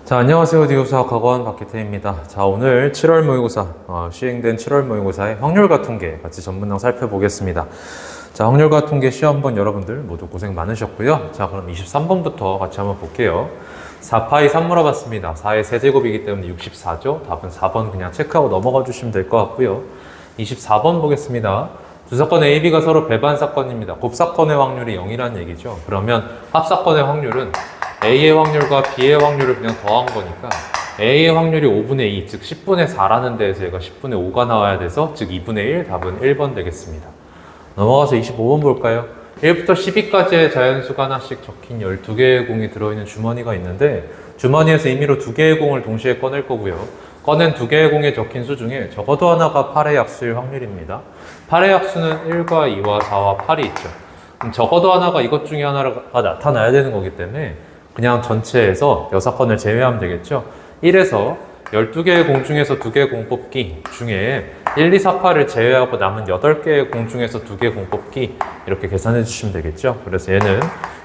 자, 안녕하세요. 디오수학학원 박기태입니다. 자, 오늘 7월 모의고사, 시행된 7월 모의고사의 확률과 통계 같이 전문항 살펴보겠습니다. 자, 확률과 통계 시험본 여러분들 모두 고생 많으셨고요. 자, 그럼 23번부터 같이 한번 볼게요. 4파이 3 물어봤습니다. 4의 세제곱이기 때문에 64죠. 답은 4번 그냥 체크하고 넘어가 주시면 될 것 같고요. 24번 보겠습니다. 두 사건 A, B가 서로 배반 사건입니다. 곱사건의 확률이 0이라는 얘기죠. 그러면 합사건의 확률은 A의 확률과 B의 확률을 그냥 더한 거니까 A의 확률이 5분의 2, 즉 10분의 4라는 데에서 얘가 10분의 5가 나와야 돼서 즉 2분의 1, 답은 1번 되겠습니다. 넘어가서 25번 볼까요? 1부터 12까지의 자연수가 하나씩 적힌 12개의 공이 들어있는 주머니가 있는데 주머니에서 임의로 2개의 공을 동시에 꺼낼 거고요. 꺼낸 2개의 공에 적힌 수 중에 적어도 하나가 8의 약수일 확률입니다. 8의 약수는 1과 2와 4와 8이 있죠. 그럼 적어도 하나가 이것 중에 하나가 나타나야 되는 거기 때문에 그냥 전체에서 6건을 제외하면 되겠죠. 1에서 12개의 공 중에서 2개 공 뽑기 중에 1, 2, 4, 8을 제외하고 남은 8개의 공 중에서 2개 공 뽑기 이렇게 계산해 주시면 되겠죠. 그래서 얘는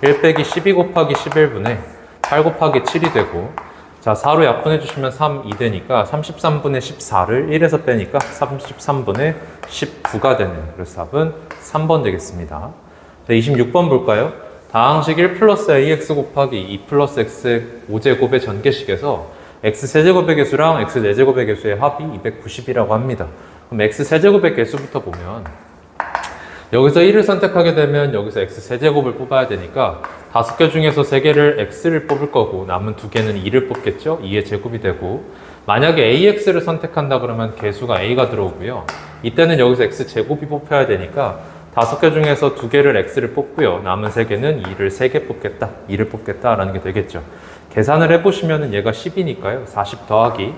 1 빼기 12 곱하기 11분의 8 곱하기 7이 되고 자 4로 약분해 주시면 3, 2 되니까 33분의 14를 1에서 빼니까 33분의 19가 되는 그래서 답은 3번 되겠습니다. 자, 26번 볼까요? 다항식 1 플러스 ax 곱하기 2 플러스 x 5제곱의 전개식에서 x 세제곱의 개수랑 x 4제곱의 개수의 합이 290이라고 합니다. 그럼 x 세제곱의 개수부터 보면 여기서 1을 선택하게 되면 여기서 x 세제곱을 뽑아야 되니까 5개 중에서 3개를 x를 뽑을 거고 남은 2개는 2를 뽑겠죠? 2의 제곱이 되고 만약에 ax를 선택한다 그러면 개수가 a가 들어오고요. 이때는 여기서 x 제곱이 뽑혀야 되니까 5개 중에서 2개를 x를 뽑고요. 남은 3개는 2를 3개 뽑겠다. 2를 뽑겠다라는 게 되겠죠. 계산을 해보시면 얘가 10이니까요. 40 더하기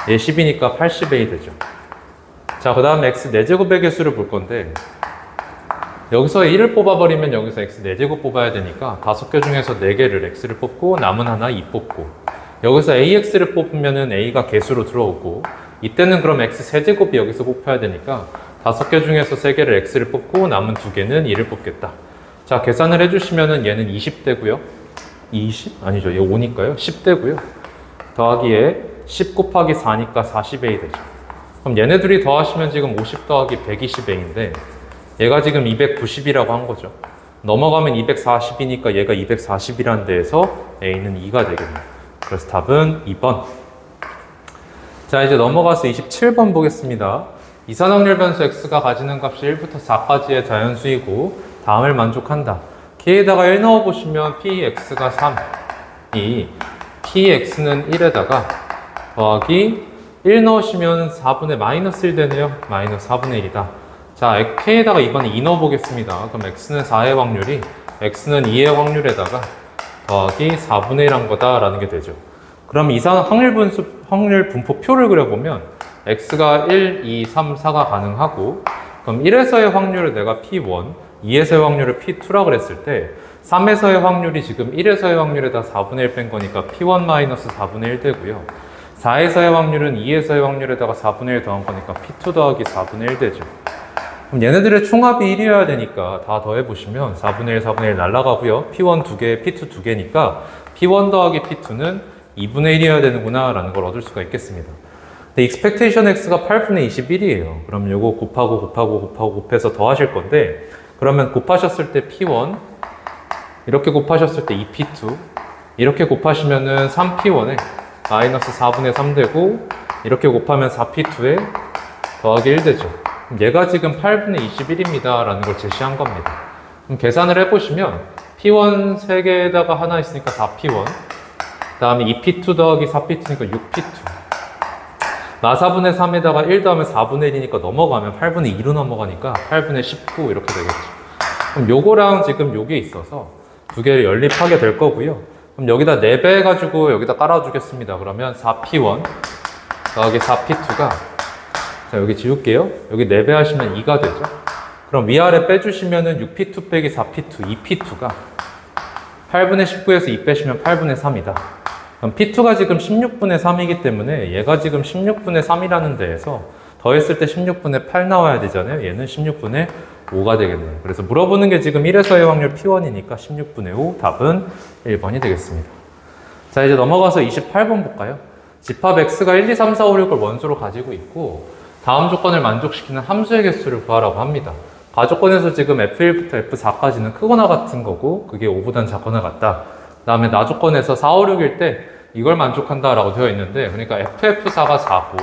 얘 10이니까 80a 되죠. 자, 그 다음에 x 4제곱의 개수를 볼 건데 여기서 1을 뽑아버리면 여기서 x 4제곱 뽑아야 되니까 5개 중에서 4개를 x를 뽑고 남은 하나 2 뽑고 여기서 ax를 뽑으면 a가 개수로 들어오고 이때는 그럼 x 세제곱이 여기서 뽑혀야 되니까 5개 중에서 3개를 x를 뽑고 남은 2개는 2를 뽑겠다. 자, 계산을 해주시면은 얘는 20 되고요. 20? 아니죠. 얘 5니까요. 10 되고요. 더하기 얘 10 곱하기 4니까 40a 되죠. 그럼 얘네들이 더하시면 지금 50 더하기 120a인데 얘가 지금 290이라고 한 거죠. 넘어가면 240이니까 얘가 240이라는 데에서 a는 2가 되겠네요. 그래서 답은 2번. 자, 이제 넘어가서 27번 보겠습니다. 이산확률 변수 x가 가지는 값이 1부터 4까지의 자연수이고 다음을 만족한다. k에다가 1 넣어보시면 px가 3이 px는 1에다가 더하기 1 넣으시면 4분의 마이너스 1 되네요. 마이너스 4분의 1이다. 자, k에다가 이번에 2 넣어보겠습니다. 그럼 x는 4의 확률이 x는 2의 확률에다가 더하기 4분의 1 한 거다라는 게 되죠. 그럼 확률 분포표를 그려보면 x가 1, 2, 3, 4가 가능하고 그럼 1에서의 확률을 내가 p1, 2에서의 확률을 p2라고 그랬을 때 3에서의 확률이 지금 1에서의 확률에다 4분의 1 뺀 거니까 p1-4분의 1 되고요. 4에서의 확률은 2에서의 확률에다가 4분의 1 더한 거니까 p2 더하기 4분의 1 되죠. 그럼 얘네들의 총합이 1이어야 되니까 다 더해보시면 4분의 1, 4분의 1 날라가고요. p1 2개, p2 2개니까 p1 더하기 p2는 2분의 1이어야 되는구나 라는 걸 얻을 수가 있겠습니다. 근데 expectation x가 8분의 21이에요. 그럼 요거 곱해서 더하실 건데 그러면 곱하셨을 때 p1 이렇게 곱하셨을 때 2p2 이렇게 곱하시면은 3p1에 마이너스 4분의 3 되고 이렇게 곱하면 4p2에 더하기 1 되죠. 그럼 얘가 지금 8분의 21입니다 라는 걸 제시한 겁니다. 그럼 계산을 해보시면 p1 3개에다가 하나 있으니까 4p1 그 다음에 2p2 더하기 4p2니까 6p2 4분의 3에다가 1 더하면 4분의 1이니까 넘어가면 8분의 2로 넘어가니까 8분의 19 이렇게 되겠죠. 그럼 요거랑 지금 요게 있어서 두 개를 연립하게 될 거고요. 그럼 여기다 4배 해가지고 여기다 깔아주겠습니다. 그러면 4p1 더하기 4p2가 자 여기 지울게요. 여기 4배 하시면 2가 되죠. 그럼 위아래 빼주시면은 6p2 빼기 4p2, 2p2가 8분의 19에서 2 빼시면 8분의 3이다. 그럼 P2가 지금 16분의 3이기 때문에 얘가 지금 16분의 3이라는 데에서 더했을 때 16분의 8 나와야 되잖아요. 얘는 16분의 5가 되겠네요. 그래서 물어보는 게 지금 1에서의 확률 P1이니까 16분의 5 답은 1번이 되겠습니다. 자, 이제 넘어가서 28번 볼까요? 집합 x가 1, 2, 3, 4, 5, 6을 원소로 가지고 있고 다음 조건을 만족시키는 함수의 개수를 구하라고 합니다. 가조건에서 지금 f1부터 f4까지는 크거나 같은 거고 그게 5보단 작거나 같다. 그 다음에 나조건에서 4, 5, 6일 때 이걸 만족한다라고 되어 있는데 그러니까 ff4가 4고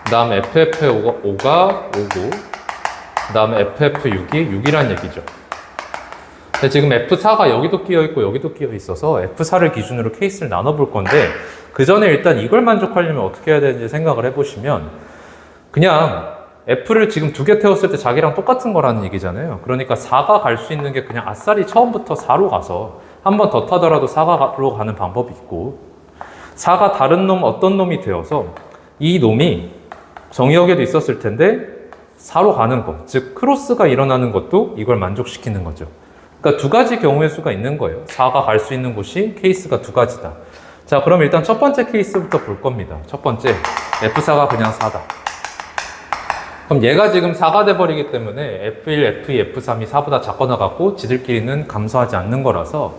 그 다음에 ff5가 5고 그 다음에 ff6이 6이란 얘기죠. 근데 지금 F4가 여기도 끼어있고 여기도 끼어있어서 F4를 기준으로 케이스를 나눠볼 건데 그 전에 일단 이걸 만족하려면 어떻게 해야 되는지 생각을 해보시면 그냥 F를 지금 두 개 태웠을 때 자기랑 똑같은 거라는 얘기잖아요. 그러니까 4가 갈 수 있는 게 그냥 아싸리 처음부터 4로 가서 한 번 더 타더라도 4로 가는 방법이 있고 4가 다른 놈 어떤 놈이 되어서 이 놈이 정의역에도 있었을 텐데 4로 가는 것, 즉 크로스가 일어나는 것도 이걸 만족시키는 거죠. 그러니까 두 가지 경우의 수가 있는 거예요. 4가 갈 수 있는 곳이 케이스가 두 가지다. 자, 그럼 일단 첫 번째 케이스부터 볼 겁니다. 첫 번째, F4가 그냥 4다. 그럼 얘가 지금 4가 돼버리기 때문에 F1, F2, F3이 4보다 작거나 같고 지들끼리는 감소하지 않는 거라서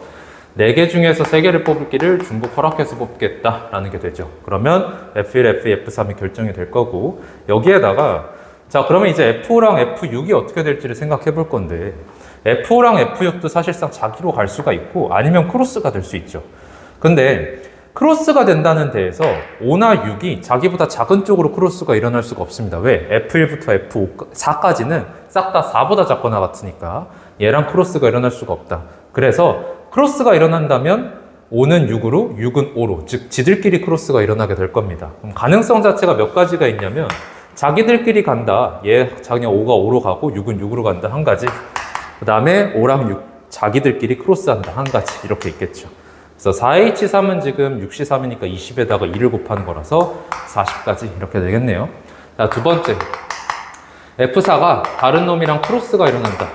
4개 중에서 3개를 뽑을 길을 중복 허락해서 뽑겠다라는 게 되죠. 그러면 F1, F2, F3이 결정이 될 거고 여기에다가 자, 그러면 이제 F5랑 F6이 어떻게 될지를 생각해 볼 건데 F5랑 F6도 사실상 자기로 갈 수가 있고 아니면 크로스가 될 수 있죠. 근데 크로스가 된다는 데에서 5나 6이 자기보다 작은 쪽으로 크로스가 일어날 수가 없습니다. 왜? F1부터 F4까지는 싹 다 4보다 작거나 같으니까 얘랑 크로스가 일어날 수가 없다. 그래서 크로스가 일어난다면 5는 6으로 6은 5로 즉 지들끼리 크로스가 일어나게 될 겁니다. 그럼 가능성 자체가 몇 가지가 있냐면 자기들끼리 간다. 얘 그냥 5가 5로 가고 6은 6으로 간다. 한 가지. 그 다음에 5랑 6 자기들끼리 크로스한다. 한 가지 이렇게 있겠죠. 그래서 4H3은 지금 6C3이니까 20에다가 2를 곱하는 거라서 40까지 이렇게 되겠네요. 자, 두 번째 F4가 다른 놈이랑 크로스가 일어난다.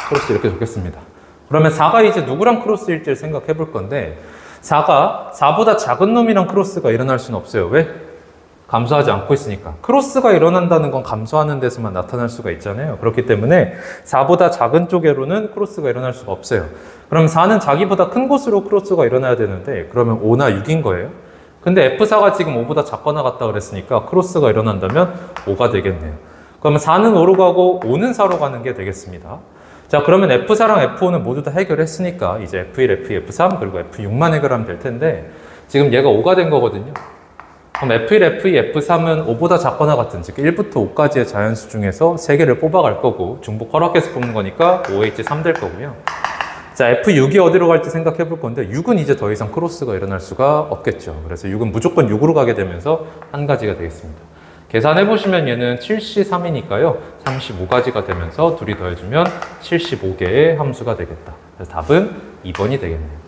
크로스 이렇게 적겠습니다. 그러면 4가 이제 누구랑 크로스일지를 생각해 볼 건데 4가 4보다 작은 놈이랑 크로스가 일어날 수는 없어요. 왜? 감소하지 않고 있으니까. 크로스가 일어난다는 건 감소하는 데서만 나타날 수가 있잖아요. 그렇기 때문에 4보다 작은 쪽으로는 크로스가 일어날 수가 없어요. 그럼 4는 자기보다 큰 곳으로 크로스가 일어나야 되는데 그러면 5나 6인 거예요. 근데 F4가 지금 5보다 작거나 같다 그랬으니까 크로스가 일어난다면 5가 되겠네요. 그러면 4는 5로 가고 5는 4로 가는 게 되겠습니다. 자, 그러면 F4랑 F5는 모두 다 해결했으니까 이제 F1, F2, F3 그리고 F6만 해결하면 될 텐데 지금 얘가 5가 된 거거든요. 그럼 F1, F2, F3은 5보다 작거나 같은 즉 1부터 5까지의 자연수 중에서 3개를 뽑아갈 거고 중복 허락해서 뽑는 거니까 5H3 될 거고요. 자, F6이 어디로 갈지 생각해 볼 건데 6은 이제 더 이상 크로스가 일어날 수가 없겠죠. 그래서 6은 무조건 6으로 가게 되면서 한 가지가 되겠습니다. 계산해 보시면 얘는 73이니까요. 35가지가 되면서 둘이 더해주면 75개의 함수가 되겠다. 그래서 답은 2번이 되겠네요.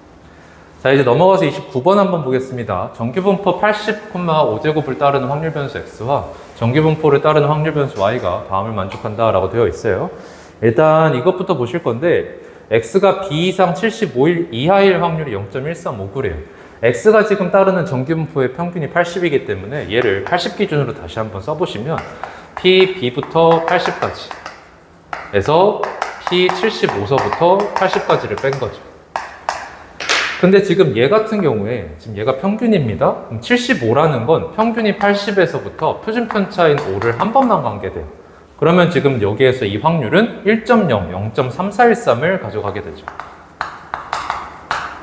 자, 이제 넘어가서 29번 한번 보겠습니다. 정규분포 80,5제곱을 따르는 확률 변수 x와 정규분포를 따르는 확률 변수 y가 다음을 만족한다라고 되어 있어요. 일단 이것부터 보실 건데 x가 b 이상 75일 이하일 확률이 0.135그래요. x가 지금 따르는 정규분포의 평균이 80이기 때문에 얘를 80 기준으로 다시 한번 써보시면 p b부터 80까지 에서 p 75서부터 80까지를 뺀 거죠. 근데 지금 얘 같은 경우에 지금 얘가 평균입니다. 그럼 75라는 건 평균이 80에서부터 표준 편차인 5를 한 번만 관계돼요. 그러면 지금 여기에서 이 확률은 1.0, 0.3413을 가져가게 되죠.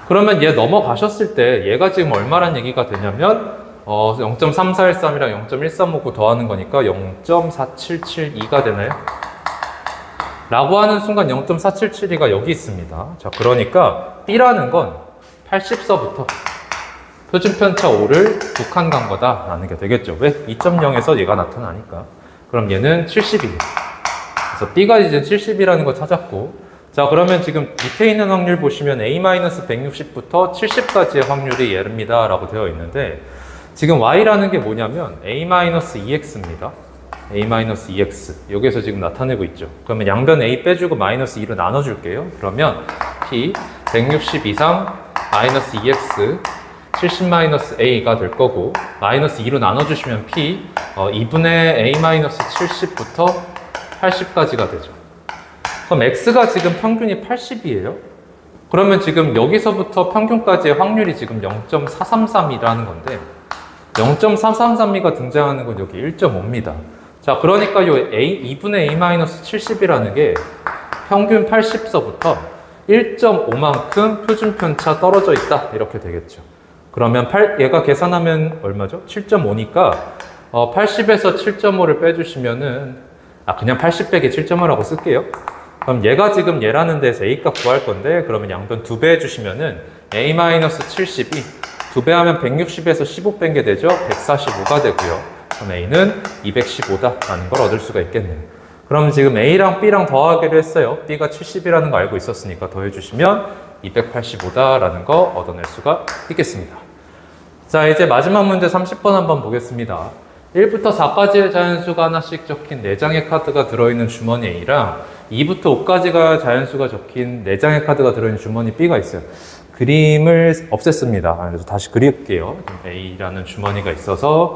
그러면 얘 넘어가셨을 때 얘가 지금 얼마란 얘기가 되냐면 0.3413이랑 0.1359 더하는 거니까 0.4772가 되나요? 라고 하는 순간 0.4772가 여기 있습니다. 자, 그러니까 B라는 건 80서부터 표준편차 5를 두 칸 간 거다라는 게 되겠죠. 왜? 2.0에서 얘가 나타나니까. 그럼 얘는 70이에요. 그래서 B가 이제 70이라는 거 찾았고 자, 그러면 지금 밑에 있는 확률 보시면 A-160부터 70까지의 확률이 얘입니다 라고 되어 있는데 지금 Y라는 게 뭐냐면 A-2X입니다. A-2X 여기에서 지금 나타내고 있죠. 그러면 양변 A 빼주고 마이너스 2로 나눠줄게요. 그러면 P 160 이상 마이너스 2x 70-a가 될 거고 마이너스 2로 나눠주시면 p 2분의 a-70부터 80까지가 되죠. 그럼 x가 지금 평균이 80이에요. 그러면 지금 여기서부터 평균까지의 확률이 지금 0.433이라는 건데 0.433이가 등장하는 건 여기 1.5입니다. 자, 그러니까 요 A, 2분의 A-70이라는 게 평균 80서부터 1.5만큼 표준 편차 떨어져 있다. 이렇게 되겠죠. 그러면 얘가 계산하면 얼마죠? 7.5니까 80에서 7.5를 빼주시면은 그냥 80 빼기 7.5라고 쓸게요. 그럼 얘가 지금 얘라는 데서 A값 구할 건데 그러면 양변 2배 해주시면은 A-70이 2배 하면 160에서 15 뺀 게 되죠? 145가 되고요. 그럼 A는 215다라는 걸 얻을 수가 있겠네요. 그럼 지금 A랑 B랑 더하기로 했어요. B가 70이라는 거 알고 있었으니까 더해주시면 285다라는 거 얻어낼 수가 있겠습니다. 자, 이제 마지막 문제 30번 한번 보겠습니다. 1부터 4까지의 자연수가 하나씩 적힌 4장의 카드가 들어있는 주머니 A랑 2부터 5까지가 자연수가 적힌 4장의 카드가 들어있는 주머니 B가 있어요. 그림을 없앴습니다. 그래서 다시 그릴게요. A라는 주머니가 있어서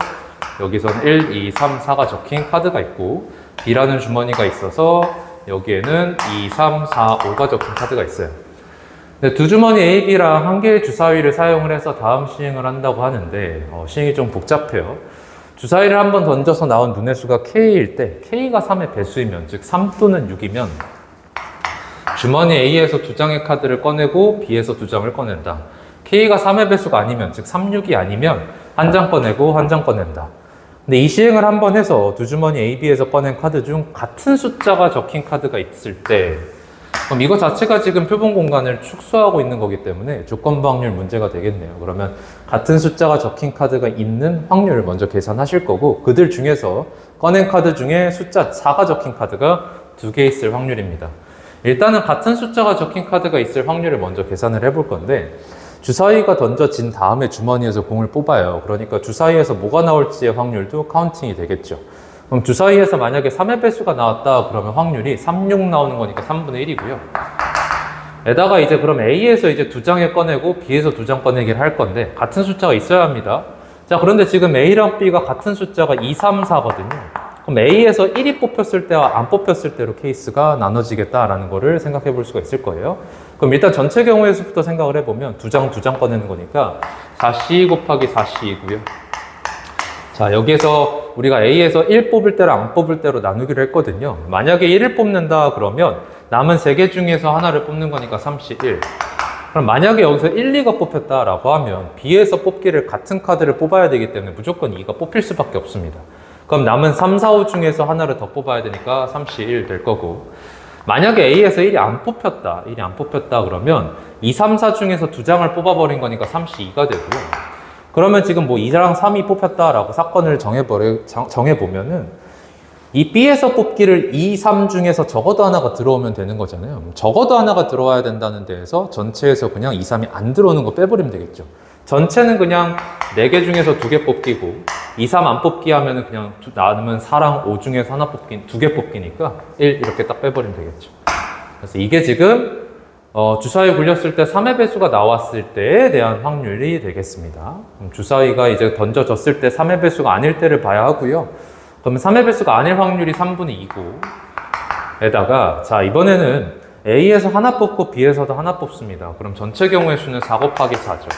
여기서는 1, 2, 3, 4가 적힌 카드가 있고 B라는 주머니가 있어서 여기에는 2, 3, 4, 5가 적힌 카드가 있어요. 두 주머니 A, B랑 한 개의 주사위를 사용을 해서 다음 시행을 한다고 하는데 시행이 좀 복잡해요. 주사위를 한번 던져서 나온 눈의 수가 K일 때 K가 3의 배수이면 즉 3 또는 6이면 주머니 A에서 2장의 카드를 꺼내고 B에서 2장을 꺼낸다. K가 3의 배수가 아니면 즉 3, 6이 아니면 한 장 꺼내고 한 장 꺼낸다. 근데 이 시행을 한번 해서 두 주머니 A, B에서 꺼낸 카드 중 같은 숫자가 적힌 카드가 있을 때 그럼 이거 자체가 지금 표본 공간을 축소하고 있는 거기 때문에 조건부 확률 문제가 되겠네요. 그러면 같은 숫자가 적힌 카드가 있는 확률을 먼저 계산하실 거고 그들 중에서 꺼낸 카드 중에 숫자 4가 적힌 카드가 2개 있을 확률입니다. 일단은 같은 숫자가 적힌 카드가 있을 확률을 먼저 계산을 해볼 건데 주사위가 던져진 다음에 주머니에서 공을 뽑아요. 그러니까 주사위에서 뭐가 나올지의 확률도 카운팅이 되겠죠. 그럼 주사위에서 만약에 3의 배수가 나왔다 그러면 확률이 3, 6 나오는 거니까 3분의 1이고요. 에다가 이제 그럼 A에서 이제 2장을 꺼내고 B에서 2장 꺼내기를 할 건데 같은 숫자가 있어야 합니다. 자, 그런데 지금 A랑 B가 같은 숫자가 2, 3, 4거든요. 그럼 A에서 1이 뽑혔을 때와 안 뽑혔을 때로 케이스가 나눠지겠다라는 거를 생각해 볼 수가 있을 거예요. 그럼 일단 전체 경우의 수부터 생각을 해보면 2장 꺼내는 거니까 4C 곱하기 4C이고요. 자, 여기에서 우리가 A에서 1 뽑을 때랑 안 뽑을 때로 나누기로 했거든요. 만약에 1을 뽑는다 그러면 남은 3개 중에서 하나를 뽑는 거니까 3C1. 그럼 만약에 여기서 1, 2가 뽑혔다라고 하면 B에서 뽑기를 같은 카드를 뽑아야 되기 때문에 무조건 2가 뽑힐 수밖에 없습니다. 그럼 남은 3, 4, 5 중에서 하나를 더 뽑아야 되니까 3C1 될 거고 만약에 A에서 1이 안 뽑혔다 그러면 2, 3, 4 중에서 2장을 뽑아버린 거니까 3C2가 되고요. 그러면 지금 뭐 2랑 3이 뽑혔다라고 사건을 정해보면은 이 B에서 뽑기를 2, 3 중에서 적어도 하나가 들어오면 되는 거잖아요. 적어도 하나가 들어와야 된다는 데에서 전체에서 그냥 2, 3이 안 들어오는 거 빼버리면 되겠죠. 전체는 그냥 4개 중에서 2개 뽑기고 2, 3 안 뽑기 하면은 그냥 남은 4랑 5 중에서 하나 뽑기, 2개 뽑기니까 1 이렇게 딱 빼버리면 되겠죠. 그래서 이게 지금 주사위 굴렸을 때 3의 배수가 나왔을 때에 대한 확률이 되겠습니다. 그럼 주사위가 이제 던져졌을 때 3의 배수가 아닐 때를 봐야 하고요. 그러면 3의 배수가 아닐 확률이 3분의 2고 에다가 자 이번에는 A에서 하나 뽑고 B에서도 하나 뽑습니다. 그럼 전체 경우의 수는 4 곱하기 4죠.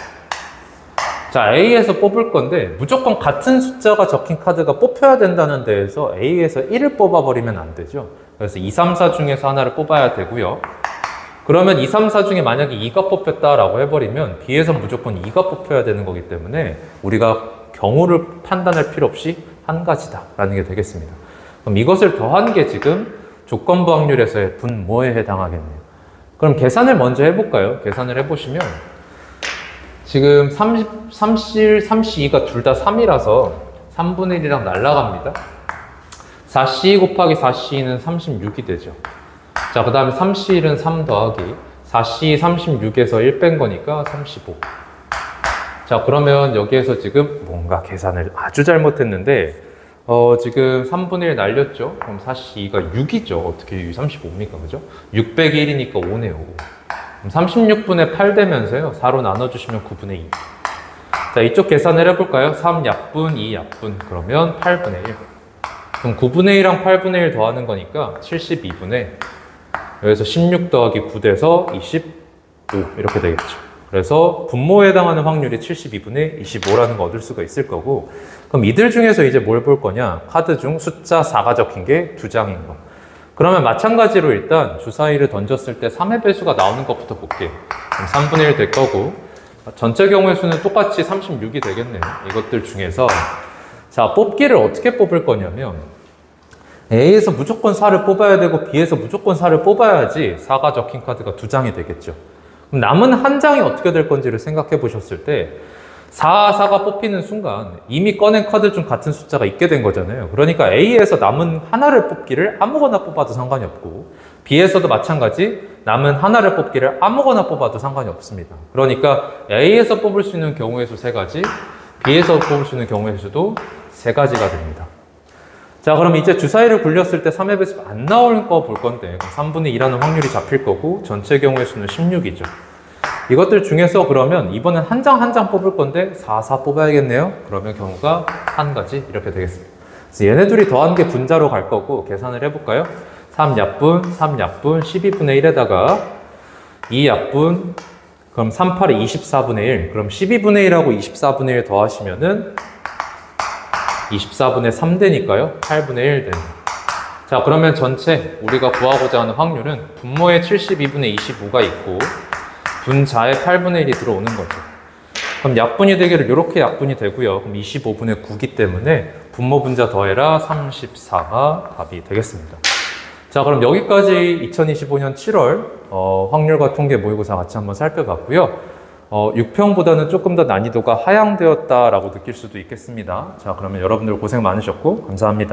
자, A에서 뽑을 건데 무조건 같은 숫자가 적힌 카드가 뽑혀야 된다는 데에서 A에서 1을 뽑아버리면 안 되죠. 그래서 2, 3, 4 중에서 하나를 뽑아야 되고요. 그러면 2, 3, 4 중에 만약에 2가 뽑혔다라고 해버리면 B에서 무조건 2가 뽑혀야 되는 거기 때문에 우리가 경우를 판단할 필요 없이 한 가지다라는 게 되겠습니다. 그럼 이것을 더한 게 지금 조건부 확률에서의 분모에 해당하겠네요. 그럼 계산을 먼저 해볼까요? 계산을 해보시면 지금 3C2가 둘 다 3이라서 3분의 1이랑 날라갑니다. 4C 곱하기 4C는 36이 되죠. 자, 그 다음에 3C1은 3 더하기 4C 36에서 1 뺀 거니까 35. 자, 그러면 여기에서 지금 뭔가 계산을 아주 잘못했는데 지금 3분의 1 날렸죠? 그럼 4C가 6이죠. 어떻게 35입니까? 그죠? 6 빼기 1이니까 5네요. 5. 그럼 36분의 8 되면서요. 4로 나눠주시면 9분의 2. 자, 이쪽 계산을 해볼까요? 3약분, 2약분. 그러면 8분의 1. 그럼 9분의 1이랑 8분의 1 더하는 거니까 72분의 여기서 16 더하기 9 돼서 5 이렇게 되겠죠. 그래서 분모에 해당하는 확률이 72분의 25라는 거 얻을 수가 있을 거고, 그럼 이들 중에서 이제 뭘 볼 거냐? 카드 중 숫자 4가 적힌 게 2장인 거. 그러면 마찬가지로 일단 주사위를 던졌을 때 3의 배수가 나오는 것부터 볼게요. 그럼 3분의 1 될 거고, 전체 경우의 수는 똑같이 36이 되겠네요. 이것들 중에서 자, 뽑기를 어떻게 뽑을 거냐면 A에서 무조건 4를 뽑아야 되고 B에서 무조건 4를 뽑아야지 4가 적힌 카드가 2장이 되겠죠. 그럼 남은 한 장이 어떻게 될 건지를 생각해 보셨을 때 4가 뽑히는 순간 이미 꺼낸 카드 중 같은 숫자가 있게 된 거잖아요. 그러니까 A에서 남은 하나를 뽑기를 아무거나 뽑아도 상관이 없고, B에서도 마찬가지 남은 하나를 뽑기를 아무거나 뽑아도 상관이 없습니다. 그러니까 A에서 뽑을 수 있는 경우의 수 3가지, B에서 뽑을 수 있는 경우의 수도 3가지가 됩니다. 자, 그럼 이제 주사위를 굴렸을 때 3의 배수가 안 나올 거 볼 건데, 3분의 2라는 확률이 잡힐 거고, 전체 경우의 수는 16이죠. 이것들 중에서 그러면 이번엔 한 장 한 장 뽑을 건데 4 뽑아야겠네요. 그러면 경우가 한 가지 이렇게 되겠습니다. 그래서 얘네 둘이 더한 게 분자로 갈 거고 계산을 해볼까요? 3약분, 3약분, 12분의 1에다가 2약분, 그럼 3, 8에 24분의 1, 그럼 12분의 1하고 24분의 1 더하시면은 24분의 3 되니까요. 8분의 1 됩니다. 자, 그러면 전체 우리가 구하고자 하는 확률은 분모에 72분의 25가 있고 분자에 8분의 1이 들어오는 거죠. 그럼 약분이 되기를 이렇게 약분이 되고요. 그럼 25분의 9기 때문에 분모 분자 더해라 34가 답이 되겠습니다. 자, 그럼 여기까지 2025년 7월 확률과 통계 모의고사 같이 한번 살펴봤고요. 6평보다는 조금 더 난이도가 하향되었다라고 느낄 수도 있겠습니다. 자, 그러면 여러분들 고생 많으셨고 감사합니다.